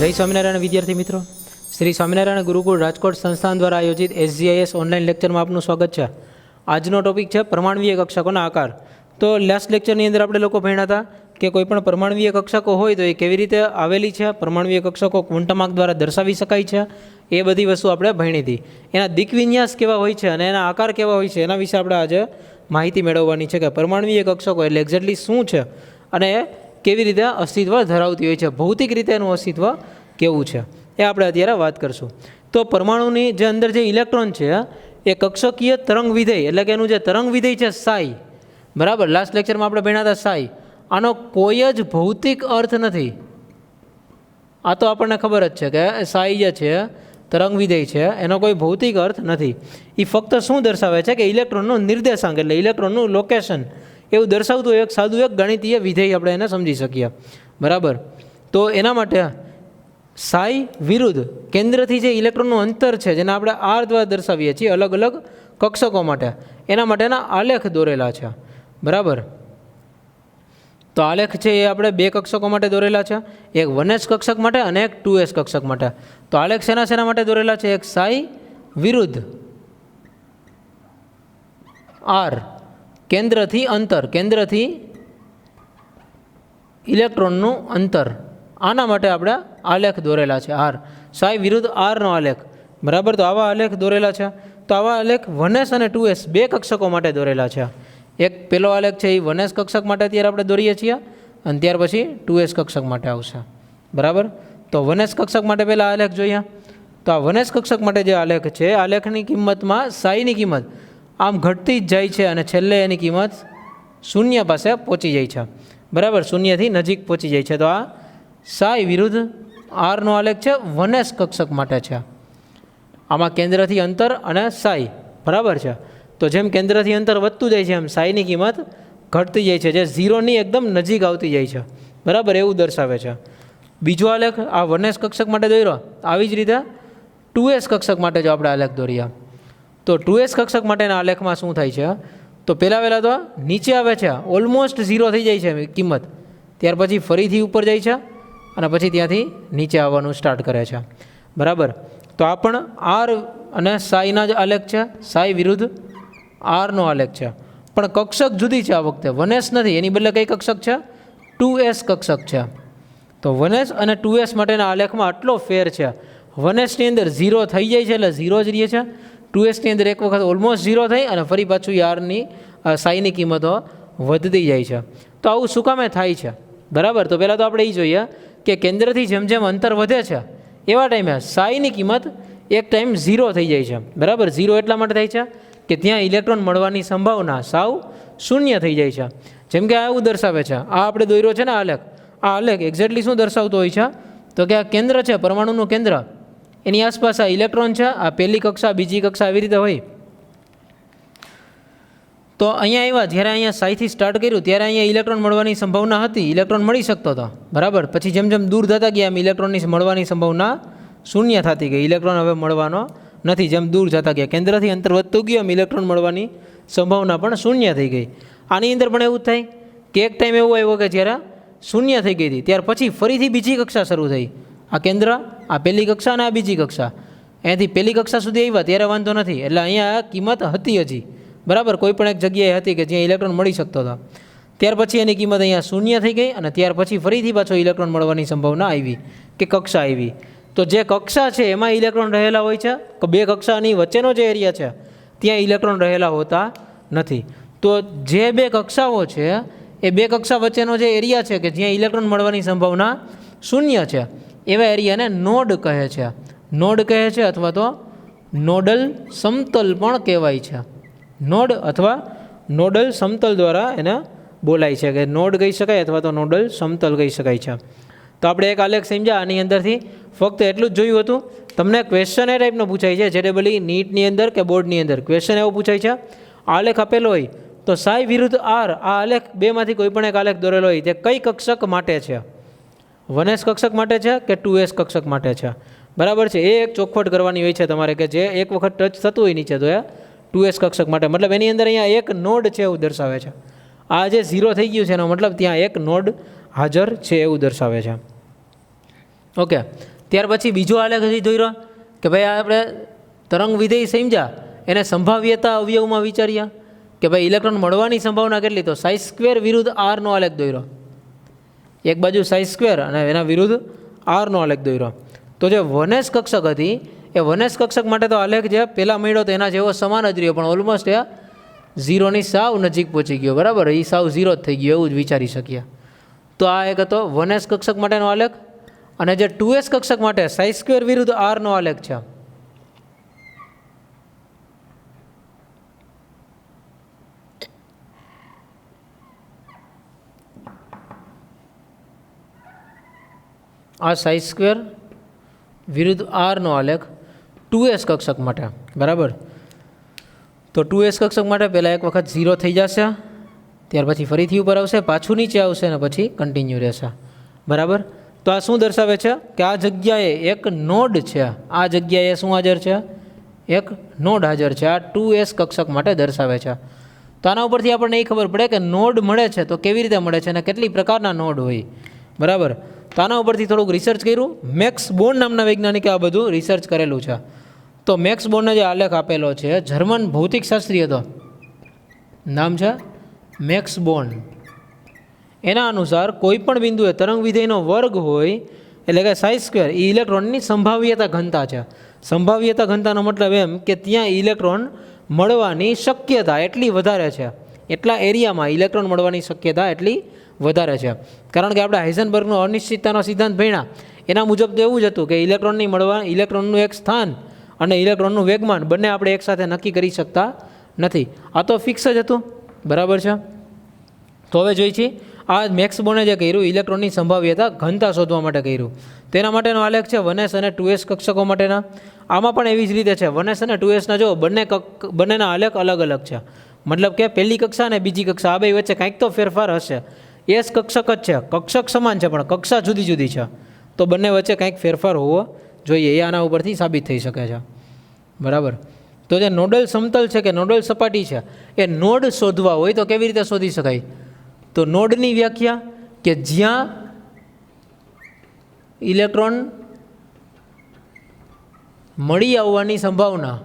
જય સ્વામિનારાયણ વિદ્યાર્થી મિત્રો, શ્રી સ્વામિનારાયણ ગુરુકુળ રાજકોટ સંસ્થાન દ્વારા આયોજિત SGIS ઓનલાઈન લેક્ચરમાં આપનું સ્વાગત છે. આજનો ટોપિક છે પરમાણવીય કક્ષકોના આકાર. તો લાસ્ટ લેક્ચરની અંદર આપણે લોકો ભણ્યા હતા કે કોઈપણ પરમાણવીય કક્ષકો હોય તો એ કેવી રીતે આવેલી છે, પરમાણવીય કક્ષકો ક્વોન્ટમ આંક દ્વારા દર્શાવી શકાય છે, એ બધી વસ્તુ આપણે ભણી હતી. એના દિક્વિન્યાસ કેવા હોય છે અને એના આકાર કેવા હોય છે એના વિશે આપણે આજે માહિતી મેળવવાની છે કે પરમાણવીય કક્ષકો એટલે એક્ઝેક્ટલી શું છે અને કેવી રીતે અસ્તિત્વ ધરાવતી હોય છે, ભૌતિક રીતે એનું અસ્તિત્વ કેવું છે એ આપણે અત્યારે વાત કરશું. તો પરમાણુની જે અંદર જે ઇલેક્ટ્રોન છે એ કક્ષકીય તરંગ વિધેય એટલે કે એનું જે તરંગ વિધેય છે સાઈ, બરાબર, લાસ્ટ લેક્ચરમાં આપણે ભણ્યા હતા સાઈ, આનો કોઈ જ ભૌતિક અર્થ નથી. આ તો આપણને ખબર જ છે કે સાઈ જે છે તરંગ વિધેય છે એનો કોઈ ભૌતિક અર્થ નથી. એ ફક્ત શું દર્શાવે છે કે ઇલેક્ટ્રોનનું નિર્દેશાંક એટલે ઇલેક્ટ્રોનનું લોકેશન એવું દર્શાવતું એક સાદું એક ગણિતીય વિધેય આપણે એને સમજી શકીએ, બરાબર. તો એના માટે સાઈ વિરુદ્ધ કેન્દ્રથી જે ઇલેક્ટ્રોનનું અંતર છે જેને આપણે આર દ્વારા દર્શાવીએ છીએ અલગ અલગ કક્ષકો માટે, એના માટેના આલેખ દોરેલા છે, બરાબર. તો આલેખ છે એ આપણે બે કક્ષકો માટે દોરેલા છે, એક 1s કક્ષક માટે અને એક 2s કક્ષક માટે. તો આલેખ શેના માટે દોરેલા છે? એક સાઈ વિરુદ્ધ આર, કેન્દ્રથી અંતર, કેન્દ્રથી ઇલેક્ટ્રોનનું અંતર, આના માટે આપણે આલેખ દોરેલા છે આર, સાઈ વિરુદ્ધ આરનો આલેખ, બરાબર. તો આવા આલેખ દોરેલા છે. તો આવા આલેખ 1s અને 2s બે કક્ષકો માટે દોરેલા છે. એક પેલો આલેખ છે એ 1s કક્ષક માટે અત્યારે આપણે દોરીએ છીએ અને ત્યાર પછી 2s કક્ષક માટે આવશે, બરાબર. તો 1s કક્ષક માટે પહેલાં આલેખ જોઈએ. તો આ 1s કક્ષક માટે જે આલેખ છે આલેખની કિંમતમાં સાઈની કિંમત આમ ઘટતી જ જાય છે અને છેલ્લે એની કિંમત શૂન્ય પાસે પહોંચી જાય છે, બરાબર, શૂન્યથી નજીક પહોંચી જાય છે. તો આ સાઈ વિરુદ્ધ આરનો આલેખ છે 1s કક્ષક માટે છે. આમાં કેન્દ્રથી અંતર અને સાઈ, બરાબર છે. તો જેમ કેન્દ્રથી અંતર વધતું જાય છે એમ સાઈની કિંમત ઘટતી જાય છે, જે ઝીરોની એકદમ નજીક આવતી જાય છે, બરાબર, એવું દર્શાવે છે. બીજો આલેખ આ 1s કક્ષક માટે દોર્યો, આવી જ રીતે 2s કક્ષક માટે જો આપણે આલેખ દોરીએ તો 2s કક્ષક માટેના આલેખમાં શું થાય છે? તો પહેલાં તો નીચે આવે છે, ઓલમોસ્ટ ઝીરો થઈ જાય છે કિંમત, ત્યાર પછી ફરીથી ઉપર જાય છે અને પછી ત્યાંથી નીચે આવવાનું સ્ટાર્ટ કરે છે, બરાબર. તો આ પણ આર અને સાઈના જ આલેખ છે, સાઈ વિરુદ્ધ આરનો આલેખ છે, પણ કક્ષક જુદી છે. આ વખતે 1s નથી, એની બદલે કઈ કક્ષક છે? 2s કક્ષક છે. તો 1s અને 2s માટેના આલેખમાં આટલો ફેર છે. 1sની અંદર ઝીરો થઈ જાય છે એટલે ઝીરો જ રહે છે, 2sની અંદર એક વખત ઓલમોસ્ટ ઝીરો થઈ અને ફરી પાછું આરની સાઈની કિંમતો વધતી જાય છે. તો આવું શું કામે થાય છે, બરાબર. તો પહેલાં તો આપણે એ જોઈએ કે કેન્દ્રથી જેમ જેમ અંતર વધે છે એવા ટાઈમે સાઈની કિંમત એક ટાઈમ ઝીરો થઈ જાય છે, બરાબર. ઝીરો એટલા માટે થાય છે કે ત્યાં ઇલેક્ટ્રોન મળવાની સંભાવના સાવ શૂન્ય થઈ જાય છે. જેમ કે આ એવું દર્શાવે છે, આ આપણે દોર્યો છે ને આલેખ, આ આલેખ એક્ઝેક્ટલી શું દર્શાવતો હોય છે? તો કે આ કેન્દ્ર છે, પરમાણુનું કેન્દ્ર, એની આસપાસ આ ઇલેક્ટ્રોન છે, આ પહેલી કક્ષા બીજી કક્ષા આવી રીતે હોય. તો અહીંયા આવ્યા, જ્યારે અહીંયા સાઈથી સ્ટાર્ટ કર્યું ત્યારે અહીંયા ઇલેક્ટ્રોન મળવાની સંભાવના હતી, ઇલેક્ટ્રોન મળી શકતો હતો, બરાબર. પછી જેમ જેમ દૂર થતા ગયા એમ ઇલેક્ટ્રોનની મળવાની સંભાવના શૂન્ય થતી ગઈ, ઇલેક્ટ્રોન હવે મળવાનો નથી. જેમ દૂર જતા ગયા કેન્દ્રથી અંતર વધતું ગયું એમ ઇલેક્ટ્રોન મળવાની સંભાવના પણ શૂન્ય થઈ ગઈ. આની અંદર પણ એવું જ થાય કે એક ટાઈમ એવો આવ્યો કે જ્યારે શૂન્ય થઈ ગઈ હતી, ત્યાર પછી ફરીથી બીજી કક્ષા શરૂ થઈ. આ કેન્દ્ર, આ પહેલી કક્ષા અને આ બીજી કક્ષા, અહીંયાથી પહેલી કક્ષા સુધી આવ્યા ત્યારે વાંધો નથી, એટલે અહીંયા કિંમત હતી હજી, બરાબર, કોઈ પણ એક જગ્યાએ હતી કે જ્યાં ઇલેક્ટ્રોન મળી શકતો હતો. ત્યાર પછી એની કિંમત અહીંયા શૂન્ય થઈ ગઈ અને ત્યાર પછી ફરીથી પાછો ઇલેક્ટ્રોન મળવાની સંભાવના આવી કે કક્ષા આવી. તો જે કક્ષા છે એમાં ઇલેક્ટ્રોન રહેલા હોય છે, કે બે કક્ષાની વચ્ચેનો જે એરિયા છે ત્યાં ઇલેક્ટ્રોન રહેલા હોતા નથી. તો જે બે કક્ષાઓ છે એ બે કક્ષા વચ્ચેનો જે એરિયા છે કે જ્યાં ઇલેક્ટ્રોન મળવાની સંભાવના શૂન્ય છે એવા એરિયાને નોડ કહે છે. નોડ કહે છે અથવા તો નોડલ સમતલ પણ કહેવાય છે. નોડ અથવા નોડલ સમતલ દ્વારા એને બોલાય છે કે નોડ કહી શકાય અથવા તો નોડલ સમતલ કહી શકાય છે. તો આપણે એક આલેખ સમજ્યા, આની અંદરથી ફક્ત એટલું જ જોયું હતું. તમને ક્વેશ્ચન એ ટાઈપનો પૂછાય છે, જેડબલી નીટની અંદર કે બોર્ડની અંદર ક્વેશ્ચન એવો પૂછાય છે, આલેખ આપેલો હોય તો સાઈ વિરુદ્ધ આર, આ આલેખ બેમાંથી કોઈ પણ એક આલેખ દોરેલો હોય તે કઈ કક્ષક માટે છે? 1s કક્ષક માટે છે કે 2s કક્ષક માટે છે, બરાબર છે. એ એક ચોખવટ કરવાની હોય છે તમારે કે જે એક વખત ટચ થતું હોય નીચે તો એ 2s કક્ષક માટે, મતલબ એની અંદર અહીંયા એક નોડ છે એવું દર્શાવે છે. આ જે ઝીરો થઈ ગયું છે એનો મતલબ ત્યાં એક નોડ હાજર છે એવું દર્શાવે છે. ઓકે, ત્યાર પછી બીજો આલેખ હજી દોર્યો કે ભાઈ આપણે તરંગ વિધેય સમજ્યા, એને સંભાવ્યતા અવયવમાં વિચાર્યા કે ભાઈ ઇલેક્ટ્રોન મળવાની સંભાવના કેટલી, તો સાઈ સ્ક્વેર વિરુદ્ધ આરનો આલેખ દોર્યો. એક બાજુ સાઈ સ્ક્વેર અને એના વિરુદ્ધ આરનો આલેખ દોર્યો. તો જે વનેસ કક્ષક હતી એ વનેસ કક્ષક માટે તો આલેખ જે પહેલાં મળ્યો તો એના જેવો સમાન જ રહ્યો, પણ ઓલમોસ્ટ એ ઝીરોની સાવ નજીક પહોંચી ગયો. બરાબર, એ સાવ ઝીરો જ થઈ ગયો એવું જ વિચારી શકીએ. તો આ એક હતો વનેસ કક્ષક માટેનો આલેખ. અને જે 2s કક્ષક માટે સાઈ સ્ક્વેર વિરુદ્ધ આરનો આલેખ છે, આ સાઈ સ્ક્વેર વિરુદ્ધ આરનો આલેખ 2s કક્ષક માટે. બરાબર, તો 2s કક્ષક માટે પહેલાં એક વખત ઝીરો થઈ જશે, ત્યાર પછી ફરીથી ઉપર આવશે, પાછું નીચે આવશે અને પછી કન્ટિન્યુ રહેશે. બરાબર, તો આ શું દર્શાવે છે કે આ જગ્યાએ એક નોડ છે, આ જગ્યાએ શું હાજર છે, એક નોડ હાજર છે. આ 2s કક્ષક માટે દર્શાવે છે. તો આના ઉપરથી આપણને એ ખબર પડે કે નોડ મળે છે તો કેવી રીતે મળે છે અને કેટલી પ્રકારના નોડ હોય. બરાબર, તો આના ઉપરથી થોડુંક રિસર્ચ કર્યું. મેક્સ બોર્ન નામના વૈજ્ઞાનિકે આ બધું રિસર્ચ કરેલું છે. તો મેક્સ બોર્નને જે આલેખ આપેલો છે, જર્મન ભૌતિકશાસ્ત્રી હતો, નામ છે મેક્સ બોર્ન. એના અનુસાર કોઈપણ બિંદુએ તરંગ વિધેયનો વર્ગ હોય એટલે કે સાઈ સ્ક્વેર એ ઇલેક્ટ્રોનની સંભાવ્યતા ઘનતા છે. સંભાવ્યતા ઘનતાનો મતલબ એમ કે ત્યાં ઇલેક્ટ્રોન મળવાની શક્યતા એટલી વધારે છે, એટલા એરિયામાં ઇલેક્ટ્રોન મળવાની શક્યતા એટલી વધારે છે. કારણ કે આપણે હાઇઝનબર્ગનો અનિશ્ચિતતાનો સિદ્ધાંત ભણ્યા, એના મુજબ તો એવું જ હતું કે ઇલેક્ટ્રોનનું એક સ્થાન અને ઇલેક્ટ્રોનનું વેગમાન બંને આપણે એકસાથે નક્કી કરી શકતા નથી. આ તો ફિક્સ જ હતું. બરાબર છે. તો હવે જોઈ છીએ આ મેક્સ બોર્ને જે કર્યું ઇલેક્ટ્રોનની સંભાવ્યતા ઘનતા શોધવા માટે કર્યું, તેના માટેનો આલેખ છે વનેસ અને 2s કક્ષકો માટેના. આમાં પણ એવી જ રીતે છે. વનેસ અને 2sના જો બંનેના આલેખ અલગ અલગ છે. મતલબ કે પહેલી કક્ષા અને બીજી કક્ષા આ બે વચ્ચે કંઈક તો ફેરફાર હશે. એસ કક્ષક જ છે, કક્ષક સમાન છે પણ કક્ષા જુદી જુદી છે, તો બંને વચ્ચે કંઈક ફેરફાર હોવો જોઈએ. એ આના ઉપરથી સાબિત થઈ શકે છે. બરાબર, તો જે નોડલ સમતલ છે કે નોડલ સપાટી છે એ નોડ શોધવા હોય તો કેવી રીતે શોધી શકાય, તો નોડની વ્યાખ્યા કે જ્યાં ઇલેક્ટ્રોન મળી આવવાની સંભાવના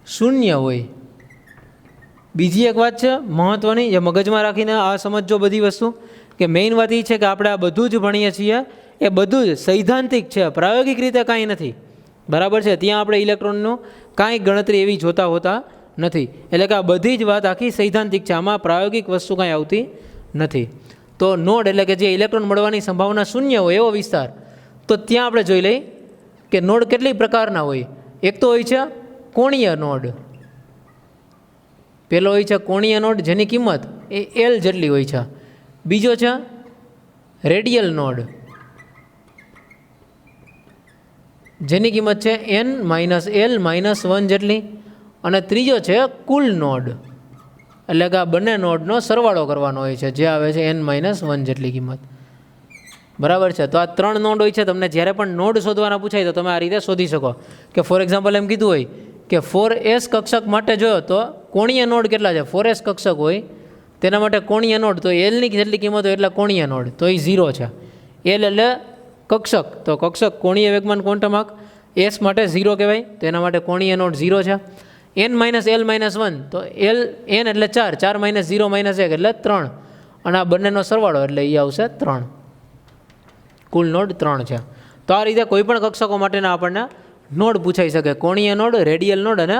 શૂન્ય હોય. બીજી એક વાત છે મહત્ત્વની, જે મગજમાં રાખીને આ સમજો બધી વસ્તુ, કે મેઇન વાત એ છે કે આપણે આ બધું જ ભણીએ છીએ એ બધું જ સૈદ્ધાંતિક છે, પ્રાયોગિક રીતે કાંઈ નથી. બરાબર છે, ત્યાં આપણે ઇલેક્ટ્રોનનું કાંઈ ગણતરી એવી જોતા હોતા નથી. એટલે કે આ બધી જ વાત આખી સૈદ્ધાંતિક છે, આમાં પ્રાયોગિક વસ્તુ કાંઈ આવતી નથી. તો નોડ એટલે કે જે ઇલેક્ટ્રોન મળવાની સંભાવના શૂન્ય હોય એવો વિસ્તાર, તો ત્યાં આપણે જોઈ લઈએ કે નોડ કેટલી પ્રકારના હોય. એક તો હોય છે કોણીય નોડ. પહેલો હોય છે કોણીય નોડ જેની કિંમત એ એલ જેટલી હોય છે. બીજો છે રેડિયલ નોડ જેની કિંમત છે n-l-1 જેટલી. અને ત્રીજો છે કુલ નોડ, એટલે કે આ બંને નોડનો સરવાળો કરવાનો હોય છે, જે આવે છે n-1 જેટલી કિંમત. બરાબર છે, તો આ ત્રણ નોડ હોય છે. તમને જ્યારે પણ નોડ શોધવાના પૂછાય તો તમે આ રીતે શોધી શકો કે ફોર એક્ઝામ્પલ એમ કીધું હોય કે 4s કક્ષક માટે જોયો તો કોણીય નોડ કેટલા છે, 4s કક્ષક હોય તેના માટે કોણીય નોડ તો એલની જેટલી કિંમત હોય એટલે કોણીય નોડ તો એ 0 છે. એલ એટલે કક્ષક, તો કક્ષક કોણીય વેગમાન ક્વોન્ટમ આંક, એસ માટે 0 કહેવાય, તો એના માટે કોણીય નોડ 0 છે. n-l-1 તો n એટલે 4, 4 - 0 - 1 એટલે 3, અને આ બંનેનો સરવાળો એટલે એ આવશે 3. કુલ નોડ 3 છે. તો આ રીતે કોઈ પણ કક્ષકો માટેના આપણને નોડ પૂછાઈ શકે, કોણીય નોડ, રેડિયલ નોડ અને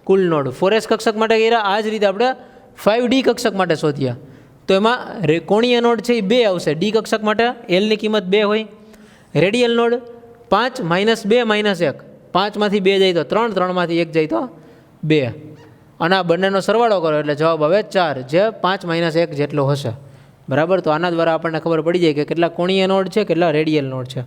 કુલ નોડ. 4s કક્ષક માટે કર્યા આ જ રીતે આપણે 5d કક્ષક માટે શોધ્યા, તો એમાં કોણીય નોડ છે એ 2 આવશે. ડી કક્ષક માટે એલની કિંમત 2 હોય. રેડિયલ નોડ 5 - 2 - 1, 5માંથી 2 જાય તો 3, 3માંથી 1 જાય તો 2, અને આ બંનેનો સરવાળો કરો એટલે જવાબ આવે 4, જે 5 - 1 જેટલો હશે. બરાબર, તો આના દ્વારા આપણને ખબર પડી જાય કે કેટલા કોણીય નોડ છે, કેટલા રેડિયલ નોડ છે.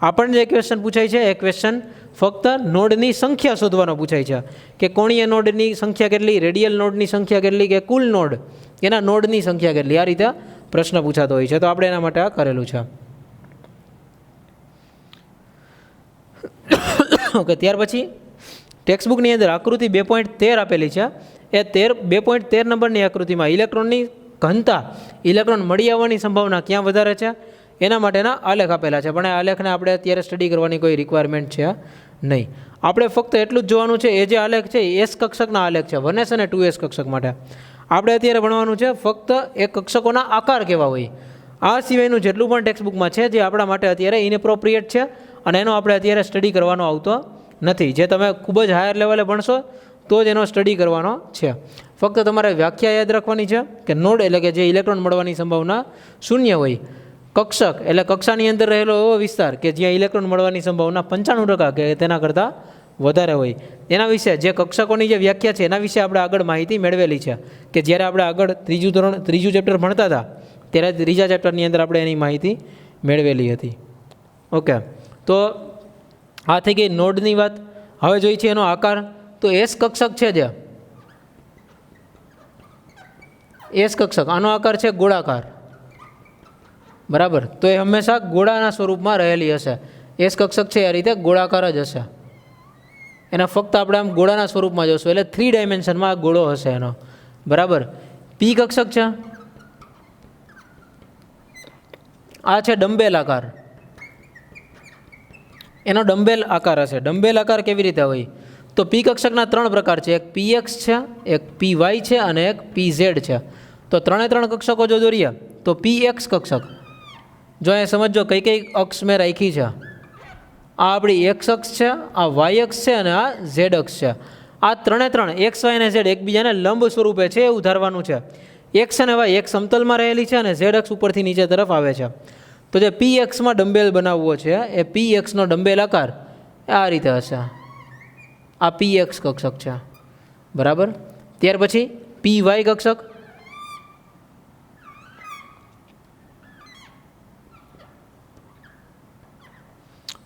આપણને જે ક્વેશ્ચન પૂછાય છે એ ક્વેશ્ચન ફક્ત નોડની સંખ્યા શોધવાનો પૂછાય છે કે કોણીય નોડની સંખ્યા કેટલી, રેડિયલ નોડની સંખ્યા કેટલી, કે કુલ નોડ એના નોડની સંખ્યા કેટલી. આ રીતે પ્રશ્ન પૂછાતો હોય છે, તો આપણે એના માટે આ કરેલું છે. ઓકે, ત્યાર પછી ટેક્સ્ટબુકની અંદર આકૃતિ 2.13 આપેલી છે. એ 2.13 નંબરની આકૃતિમાં ઇલેક્ટ્રોનની ઘનતા, ઇલેક્ટ્રોન મળી આવવાની સંભાવના ક્યાં વધારે છે એના માટેના આલેખ આપેલા છે, પણ એ આલેખને આપણે અત્યારે સ્ટડી કરવાની કોઈ રિક્વાયરમેન્ટ છે નહીં. આપણે ફક્ત એટલું જ જોવાનું છે, એ જે આલેખ છે એ એસ કક્ષકના આલેખ છે, 1s અને 2s કક્ષક માટે. આપણે અત્યારે ભણવાનું છે ફક્ત એ કક્ષકોના આકાર કેવા હોય. આ સિવાયનું જેટલું પણ ટેક્સ્ટબુકમાં છે જે આપણા માટે અત્યારે ઇનએપ્રોપ્રિએટ છે અને એનો આપણે અત્યારે સ્ટડી કરવાનો આવતો નથી. જે તમે ખૂબ જ હાયર લેવલે ભણશો તો જ એનો સ્ટડી કરવાનો છે. ફક્ત તમારે વ્યાખ્યા યાદ રાખવાની છે કે નોડ એટલે કે જે ઇલેક્ટ્રોન મળવાની સંભાવના શૂન્ય હોય. કક્ષક એટલે કક્ષાની અંદર રહેલો એવો વિસ્તાર કે જ્યાં ઇલેક્ટ્રોન મળવાની સંભાવના 95% કે તેના કરતાં વધારે હોય. એના વિશે જે કક્ષકોની જે વ્યાખ્યા છે એના વિશે આપણે આગળ માહિતી મેળવેલી છે કે જ્યારે આપણે આગળ ત્રીજું ચેપ્ટર ભણતા હતા ત્યારે ત્રીજા ચેપ્ટરની અંદર આપણે એની માહિતી મેળવેલી હતી. ઓકે, તો આ થઈ ગઈ નોડની વાત. હવે જોઈએ છે એનો આકાર. તો એસ કક્ષક છે જે એસ કક્ષક આનો આકાર છે ગોળાકાર, બરાબર. તો એ હંમેશા ગોળાના સ્વરૂપમાં રહેલી હશે. એસ કક્ષક છે એ રીતે ગોળાકાર જ હશે. એના ફક્ત આપણે આમ ગોળાના સ્વરૂપમાં જોશું એટલે 3 ડાયમેન્શનમાં ગોળો હશે એનો, બરાબર. પી કક્ષક છે, આ છે ડમ્બેલ આકાર. એનો ડમ્બેલ આકાર હશે. ડમ્બેલ આકાર કેવી રીતે હોય? તો પી કક્ષકના 3 પ્રકાર છે. એક પીએક્સ છે, એક પીવાય છે અને એક પીઝેડ છે. તો 3 કક્ષકો જો દોરીએ તો પીએક્સ કક્ષક, જો એ સમજો કઈ કઈ અક્ષ મેં રાખી છે. આ આપણી એક્સ અક્ષ છે, આ વાય અક્ષ છે અને આ ઝેડ અક્ષ છે. આ 3 એક્સ વાય અને ઝેડ એકબીજાને લંબ સ્વરૂપે છે એવું ધારવાનું છે. એક્સ અને વાય એક સમતલમાં રહેલી છે અને ઝેડ અક્ષ ઉપરથી નીચે તરફ આવે છે. તો જે પી એક્સમાં ડમ્બેલ બનાવવો છે એ પી એક્સનો ડમ્બેલ આકાર આ રીતે હશે. આ પી એક્સ કક્ષક છે, બરાબર. ત્યાર પછી પી વાય કક્ષક,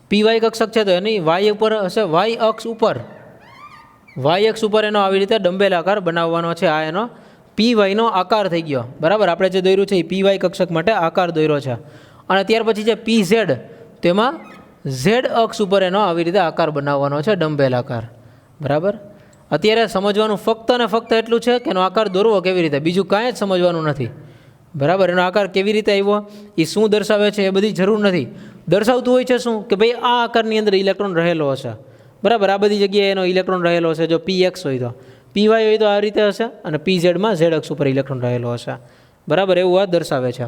પી વાય કક્ષક છે તો એની વાય ઉપર હશે, વાય અક્ષ ઉપર એનો આવી રીતે ડમ્બેલ આકાર બનાવવાનો છે. આ એનો પી વાયનો આકાર થઈ ગયો, બરાબર. આપણે જે દોર્યું છે એ પી વાય કક્ષક માટે આકાર દોર્યો છે. અને ત્યાર પછી જે પી ઝેડ, તેમાં ઝેડ અક્ષ ઉપર એનો આવી રીતે આકાર બનાવવાનો છે, ડમ્બેલ આકાર, બરાબર. અત્યારે સમજવાનું ફક્ત અને ફક્ત એટલું છે કે એનો આકાર દોરવો કેવી રીતે, બીજું કાંઈ જ સમજવાનું નથી, બરાબર. એનો આકાર કેવી રીતે આવ્યો, એ શું દર્શાવે છે એ બધી જરૂર નથી. દર્શાવતું હોય છે શું કે ભાઈ આ આકારની અંદર ઇલેક્ટ્રોન રહેલો હશે, બરાબર. આ બધી જગ્યાએ એનો ઇલેક્ટ્રોન રહેલો હશે. જો પી એક્સ હોય તો, પી વાય હોય તો આ રીતે હશે અને પી ઝેડમાં ઝેડ અક્ષ ઉપર ઇલેક્ટ્રોન રહેલો હશે, બરાબર. એવું આ દર્શાવે છે.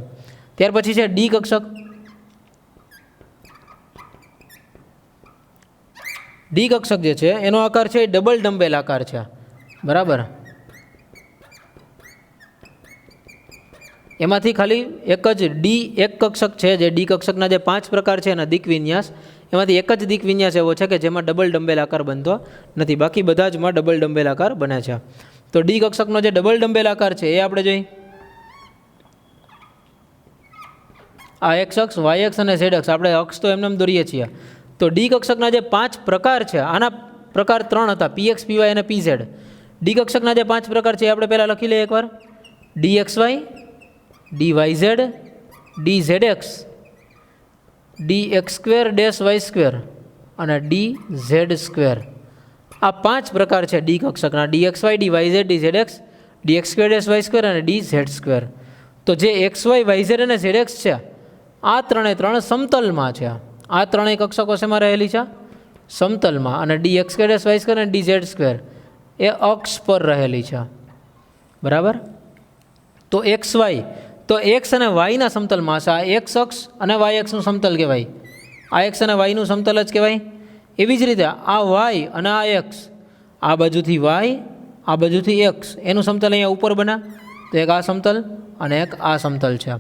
ત્યાર પછી છે ડી કક્ષક. ડી કક્ષક જે છે એનો આકાર છે એ ડબલ ડમ્બેલ આકાર છે, બરાબર. એમાંથી ખાલી એક જ એક કક્ષક છે જે ડી કક્ષકના જે 5 પ્રકાર છે એના દિક વિન્યાસ, એમાંથી એક જ દિક વિન્યાસ એવો છે કે જેમાં ડબલ ડમ્બેલ આકાર બનતો નથી. બાકી બધા જમાં ડબલ ડમ્બેલ આકાર બને છે. તો ડી કક્ષકનો જે ડબલ ડમ્બેલ આકાર છે એ આપણે જોઈએ. આ એક્સ અક્ષ, વાય અક્ષ અને ઝેડ અક્ષ, આપણે અક્ષ તો એમને દોરીએ છીએ. તો ડી કક્ષકના જે 5 પ્રકાર છે, આના પ્રકાર 3 હતા, પીએક્સ, પીવાય અને પીઝેડ. ડી કક્ષકના જે 5 પ્રકાર છે એ આપણે પહેલાં લખી લઈએ એકવાર. D x y, d y z, d z x, d x square dash Y square અને ડી ઝેડ સ્ક્વેર. આ 5 પ્રકાર છે ડી કક્ષકના. D x y, d y z, d z x, d x square dash Y square અને D Z square. તો જે x y, y z અને z x છે આ 3 સમતલમાં છે. આ 3 કક્ષકો શેમાં રહેલી છે? સમતલમાં. અને D x square dash Y square અને ડી ઝેડ સ્ક્વેર એ અક્ષ પર રહેલી છે, બરાબર. તો એક્સ વાય તો એક્સ અને વાયના સમતલમાં હશે. આ એક્સ અક્ષ અને વાય અક્ષનું સમતલ કહેવાય. આ એક્સ અને વાયનું સમતલ જ કહેવાય. એવી જ રીતે આ વાય અને આ એક્સ, આ બાજુથી વાય, આ બાજુથી એક્સ, એનું સમતલ અહીંયા ઉપર બને. તો એક આ સમતલ અને એક આ સમતલ છે.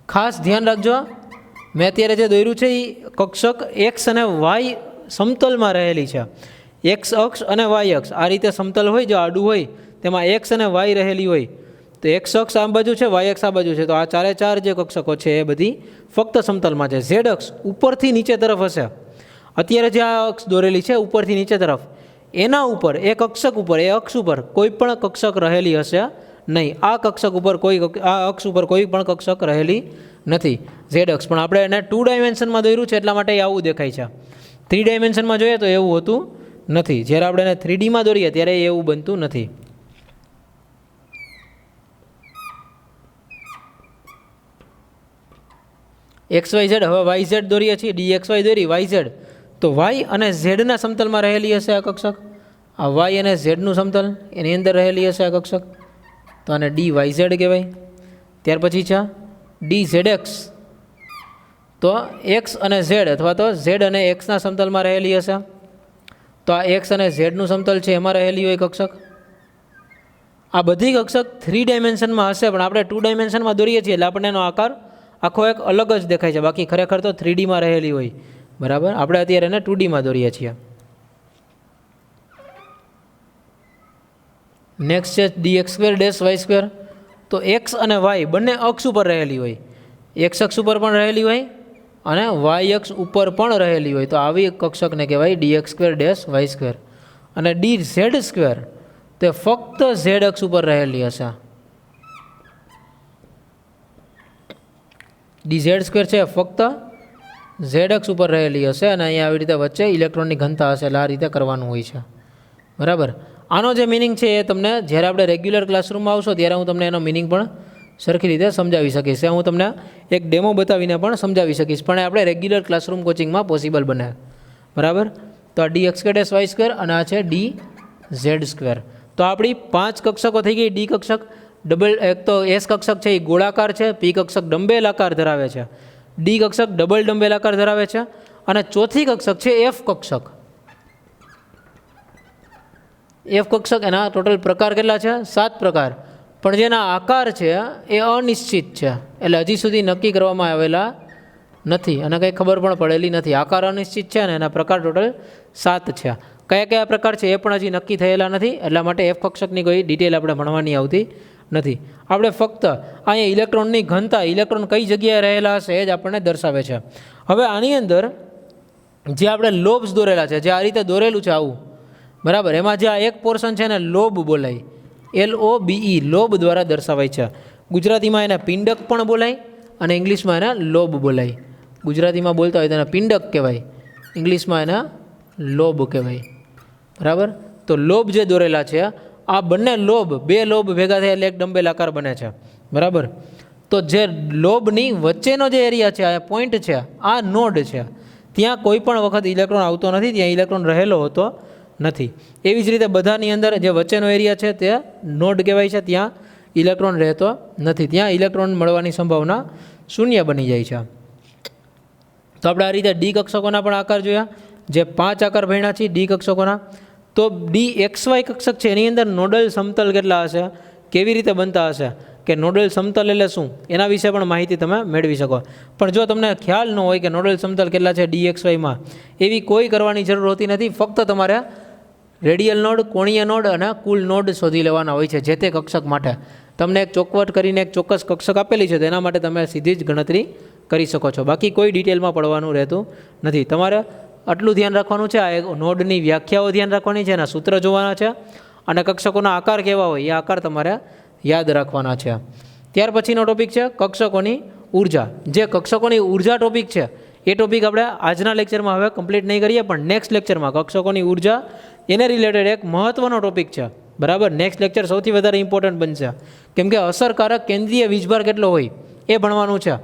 ખાસ ધ્યાન રાખજો, મેં અત્યારે જે દોર્યું છે એ કક્ષક એક્સ અને વાય સમતલમાં રહેલી છે. એક્સ અક્ષ અને વાય અક્ષ આ રીતે સમતલ હોય, જો આડું હોય તેમાં એક્સ અને વાય રહેલી હોય. તો એક્સ અક્ષ આ બાજુ છે, વાય અક્ષ આ બાજુ છે. તો આ 4 જે કક્ષકો છે એ બધી ફક્ત સમતલમાં છે. ઝેડ અક્ષ ઉપરથી નીચે તરફ હશે. અત્યારે જે આ અક્ષ દોરેલી છે ઉપરથી નીચે તરફ, એના ઉપર એ કક્ષક ઉપર, એ અક્ષ ઉપર કોઈ પણ કક્ષક રહેલી હશે નહીં. આ કક્ષક ઉપર આ અક્ષ ઉપર કોઈ પણ કક્ષક રહેલી નથી, ઝેડ અક્ષ. પણ આપણે એને 2 ડાયમેન્શનમાં દોર્યું છે એટલા માટે આવું દેખાય છે. 3 ડાયમેન્શનમાં જોઈએ તો એવું હોતું નથી. જ્યારે આપણે એને 3Dમાં દોરીએ ત્યારે એવું બનતું નથી. એક્સ વાય ઝેડ, હવે વાય ઝેડ દોરીએ છીએ, ડી એક્સ વાય દોરી વાય ઝેડ, તો વાય અને ઝેડના સમતલમાં રહેલી હશે આ કક્ષક, આ વાય અને ઝેડનું સમતલ એની અંદર રહેલી હશે આ કક્ષક, તો આને ડી વાય ઝેડ કહેવાય. ત્યાર પછી છે ડી ઝેડ એક્સ, તો એક્સ અને ઝેડ અથવા તો ઝેડ અને એક્સના સમતલમાં રહેલી હશે, તો આ એક્સ અને ઝેડનું સમતલ છે એમાં રહેલી હોય કક્ષક. આ બધી કક્ષક 3 ડાયમેન્શનમાં હશે, પણ આપણે 2 ડાયમેન્શનમાં દોરીએ છીએ એટલે આપણને એનો આકાર આખો એક અલગ જ દેખાય છે, બાકી ખરેખર તો 3Dમાં રહેલી હોય. બરાબર, આપણે અત્યારે એને 2Dમાં દોરીએ છીએ. નેક્સ્ટ છે D x square dash Y square, તો એક્સ અને વાય બંને અક્ષ ઉપર રહેલી હોય, એક્સ અક્ષ ઉપર પણ રહેલી હોય અને વાય અક્ષ ઉપર પણ રહેલી હોય, તો આવી કક્ષકને કહેવાય D x square dash Y square. અને ડી ઝેડ સ્ક્વેર તે ફક્ત ઝેડ અક્ષ ઉપર રહેલી હશે. ડી ઝેડ સ્ક્વેર છે ફક્ત ઝેડ અક્ષ ઉપર રહેલી હશે, અને અહીંયા આવી રીતે વચ્ચે ઇલેક્ટ્રોનની ઘનતા હશે, એટલે આ રીતે કરવાનું હોય છે. બરાબર, આનો જે મિનિંગ છે એ તમને જ્યારે આપણે રેગ્યુલર ક્લાસરૂમમાં આવશો ત્યારે હું તમને એનો મિનિંગ પણ સરખી રીતે સમજાવી શકીશ. હું તમને એક ડેમો બતાવીને પણ સમજાવી શકીશ, પણ આપણે રેગ્યુલર ક્લાસરૂમ કોચિંગમાં પોસિબલ બને. બરાબર, તો આ D x square dash Y square અને આ છે ડી ઝેડ સ્ક્વેર. તો આપણી 5 કક્ષકો થઈ ગઈ. ડી કક્ષક ડબલ, એક તો એસ કક્ષક છે એ ગોળાકાર છે, પી કક્ષક ડંબેલ આકાર ધરાવે છે, ડી કક્ષક ડબલ ડંબેલ આકાર ધરાવે છે, અને ચોથી કક્ષક છે એફ કક્ષક. એફ કક્ષક એના ટોટલ પ્રકાર કેટલા છે? 7 પ્રકાર, પણ જેના આકાર છે એ અનિશ્ચિત છે, એટલે હજી સુધી નક્કી કરવામાં આવેલા નથી અને કંઈ ખબર પણ પડેલી નથી. આકાર અનિશ્ચિત છે અને એના પ્રકાર ટોટલ 7 છે. કયા કયા પ્રકાર છે એ પણ હજી નક્કી થયેલા નથી, એટલા માટે એફ કક્ષકની કોઈ ડિટેલ આપણે ભણવાની આવતી નથી. આપણે ફક્ત અહીંયા ઇલેક્ટ્રોનની ઘનતા, ઇલેક્ટ્રોન કઈ જગ્યાએ રહેલા હશે એ જ આપણને દર્શાવે છે. હવે આની અંદર જે આપણે લોબ્સ દોરેલા છે, જે આ રીતે દોરેલું છે આવું, બરાબર, એમાં જે આ એક પોર્શન છે ને લોબ બોલાય, LOBE, લોબ દ્વારા દર્શાવાય છે. ગુજરાતીમાં એને પિંડક પણ બોલાય અને ઇંગ્લિશમાં એને લોબ બોલાય. ગુજરાતીમાં બોલતા હોય તો એને પિંડક કહેવાય, ઇંગ્લિશમાં એને લોબ કહેવાય. બરાબર, તો લોબ જે દોરેલા છે, આ બંને લોબ, 2 લોબ ભેગા થયા એટલે એક ડંબેલ આકાર બને છે. બરાબર, તો જે લોબની વચ્ચેનો જે એરિયા છે, આ પોઈન્ટ છે, આ નોડ છે, ત્યાં કોઈ પણ વખત ઇલેક્ટ્રોન આવતો નથી, ત્યાં ઇલેક્ટ્રોન રહેલો હોતો નથી. એવી જ રીતે બધાની અંદર જે વચ્ચેનો એરિયા છે તે નોડ કહેવાય છે, ત્યાં ઇલેક્ટ્રોન રહેતો નથી, ત્યાં ઇલેક્ટ્રોન મળવાની સંભાવના 0 બની જાય છે. તો આપણે આ રીતે ડી કક્ષકોના પણ આકાર જોયા, જે 5 આકાર ભણ્યા છે ડી કક્ષકોના. તો ડી એક્સ વાય કક્ષક છે એની અંદર નોડલ સમતલ કેટલા હશે, કેવી રીતે બનતા હશે, કે નોડલ સમતલ એટલે શું, એના વિશે પણ માહિતી તમે મેળવી શકો. પણ જો તમને ખ્યાલ ન હોય કે નોડલ સમતલ કેટલા છે ડી એક્સ વાયમાં, એવી કોઈ કરવાની જરૂર હોતી નથી. ફક્ત તમારે રેડિયલ નોડ, કોણીય નોડ અને કુલ નોડ શોધી લેવાના હોય છે જે તે કક્ષક માટે. તમને એક ચોકવટ કરીને એક ચોક્કસ કક્ષક આપેલી છે, તેના માટે તમે સીધી જ ગણતરી કરી શકો છો. બાકી કોઈ ડિટેલમાં પડવાનું રહેતું નથી. તમારે આટલું ધ્યાન રાખવાનું છે, આ નોડની વ્યાખ્યાઓ ધ્યાન રાખવાની છે, એના સૂત્ર જોવાના છે, અને કક્ષકોના આકાર કેવા હોય એ આકાર તમારે યાદ રાખવાના છે. ત્યાર પછીનો ટોપિક છે કક્ષકોની ઉર્જા. જે કક્ષકોની ઉર્જા ટોપિક છે એ ટોપિક આપણે આજના લેક્ચરમાં હવે કમ્પ્લીટ નહીં કરીએ, પણ નેક્સ્ટ લેક્ચરમાં કક્ષકોની ઉર્જા એને રિલેટેડ એક મહત્ત્વનો ટોપિક છે. બરાબર, નેક્સ્ટ લેક્ચર સૌથી વધારે ઇમ્પોર્ટન્ટ બનશે, કેમ કે અસરકારક કેન્દ્રીય વીજભાર કેટલો હોય એ ભણવાનું છે,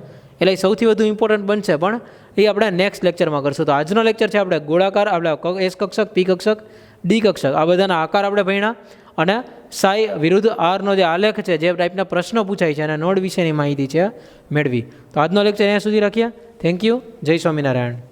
એટલે સૌથી વધુ ઇમ્પોર્ટન્ટ બનશે, પણ એ આપણે નેક્સ્ટ લેક્ચરમાં કરશું. તો આજનો લેક્ચર છે આપણે ગોળાકાર, આપણે એસ કક્ષક, પી કક્ષક, ડી કક્ષક, આ બધાના આકાર આપણે ભણ્યા, અને સાઈ વિરુદ્ધ આરનો જે આલેખ છે, જે ટાઈપના પ્રશ્નો પૂછાય છે, અને નોડ વિશેની માહિતી છે મેળવી. તો આજનો લેક્ચર અહીંયા સુધી રાખીએ. Thank you. જય સ્વામિનારાયણ.